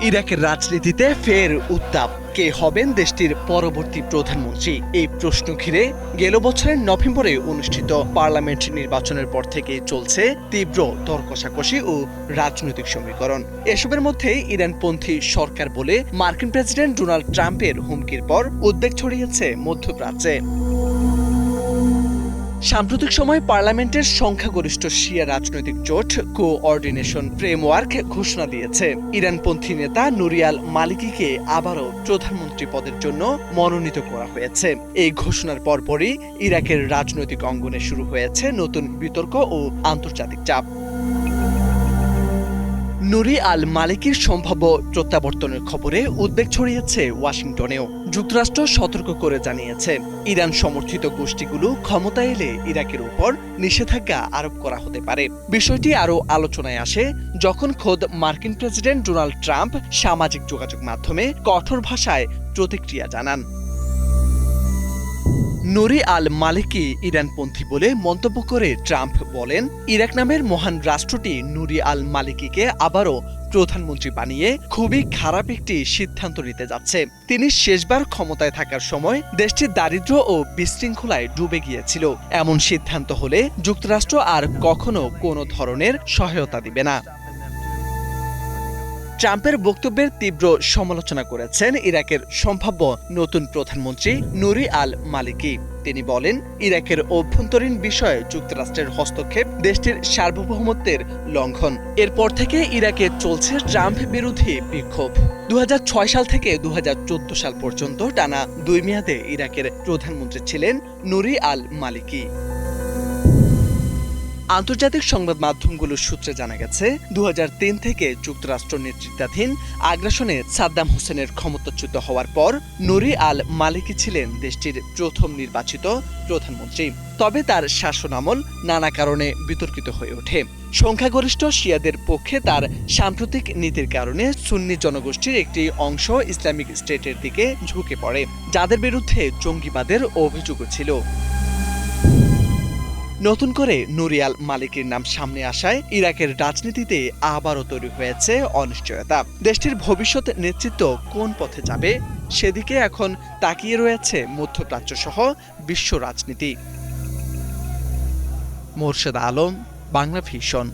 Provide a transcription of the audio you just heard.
ইরাকের রাজনীতিতে ফের উত্তাপ। কে হবেন দেশটির পরবর্তী প্রধানমন্ত্রী? এই প্রশ্ন ঘিরে গেল বছরের নভেম্বরে অনুষ্ঠিত পার্লামেন্ট নির্বাচনের পর থেকে চলছে তীব্র দর কষাকষি ও রাজনৈতিক সমীকরণ। এসবের মধ্যে ইরানপন্থী সরকার বলে মার্কিন প্রেসিডেন্ট ডোনাল্ড ট্রাম্পের হুমকির পর উদ্বেগ ছড়িয়েছে মধ্যপ্রাচ্যে। সাম্প্রতিক সময় পার্লামেন্টের সংখ্যাগরিষ্ঠ শিয়া রাজনৈতিক জোট কোঅর্ডিনেশন ফ্রেমওয়ার্ক ঘোষণা দিয়েছে ইরানপন্থী নেতা নুরি আল মালিকিকে আবারও প্রধানমন্ত্রী পদের জন্য মনোনীত করা হয়েছে। এই ঘোষণার পরপরই ইরাকের রাজনৈতিক অঙ্গনে শুরু হয়েছে নতুন বিতর্ক ও আন্তর্জাতিক চাপ। নুরি আল মালিকির সম্ভাব্য প্রত্যাবর্তনের খবরে উদ্বেগ ছড়িয়েছে ওয়াশিংটনেও। যুক্তরাষ্ট্র সতর্ক করে জানিয়েছে, ইরান সমর্থিত গোষ্ঠীগুলো ক্ষমতা এলে ইরাকের উপর নিষেধাজ্ঞা আরোপ করা হতে পারে। বিষয়টি আরও আলোচনায় আসে যখন খোদ মার্কিন প্রেসিডেন্ট ডোনাল্ড ট্রাম্প সামাজিক যোগাযোগ মাধ্যমে কঠোর ভাষায় প্রতিক্রিয়া জানান। নুরি আল মালিকি ইরানপন্থী বলে মন্তব্য করে ট্রাম্প বলেন, ইরাক নামের মহান রাষ্ট্রটি নুরি আল মালিকিকে আবারও প্রধানমন্ত্রী বানিয়ে খুবই খারাপ একটি সিদ্ধান্ত নিতে যাচ্ছে। তিনি শেষবার ক্ষমতায় থাকার সময় দেশটি দারিদ্র্য ও বিশৃঙ্খলায় ডুবে গিয়েছিল। এমন সিদ্ধান্ত হলে যুক্তরাষ্ট্র আর কখনো কোনো ধরনের সহায়তা দিবে না। ট্রাম্পের বক্তব্যের তীব্র সমালোচনা করেছেন ইরাকের সম্ভাব্য নতুন প্রধানমন্ত্রী নুরি আল মালিকি। তিনি বলেন, ইরাকের অভ্যন্তরীণ বিষয়ে যুক্তরাষ্ট্রের হস্তক্ষেপ দেশটির সার্বভৌমত্বের লঙ্ঘন। এরপর থেকে ইরাকে চলছে ট্রাম্প বিরোধী বিক্ষোভ। 2006 সাল থেকে 2014 সাল পর্যন্ত টানা 2 মেয়াদে ইরাকের প্রধানমন্ত্রী ছিলেন নুরি আল মালিকি। আন্তর্জাতিক সংবাদ মাধ্যমগুলোর সূত্রে জানা গেছে, 2003 থেকে যুক্তরাষ্ট্র নেতৃত্বাধীন আগ্রাসনে সাদ্দাম হোসেনের ক্ষমতাচ্যুত হওয়ার পর নুরি আল মালিকি ছিলেন দেশটির প্রথম নির্বাচিত প্রধানমন্ত্রী। তবে তার শাসনামল নানা কারণে বিতর্কিত হয়ে ওঠে। সংখ্যাগরিষ্ঠ শিয়াদের পক্ষে তার সাম্প্রতিক নীতির কারণে সুন্নি জনগোষ্ঠীর একটি অংশ ইসলামিক স্টেটের দিকে ঝুঁকে পড়ে, যাদের বিরুদ্ধে জঙ্গিবাদের অভিযোগও ছিল। নতুন করে নুরি আল মালিকির নাম সামনে আসায় ইরাকের রাজনীতিতে আবারও তৈরি হয়েছে অনিশ্চয়তা। দেশটির ভবিষ্যৎ নেতৃত্ব কোন পথে যাবে সেদিকে এখন তাকিয়ে রয়েছে মধ্যপ্রাচ্য সহ বিশ্ব রাজনীতি। মোর্শেদ আলম, বাংলা ভিশন।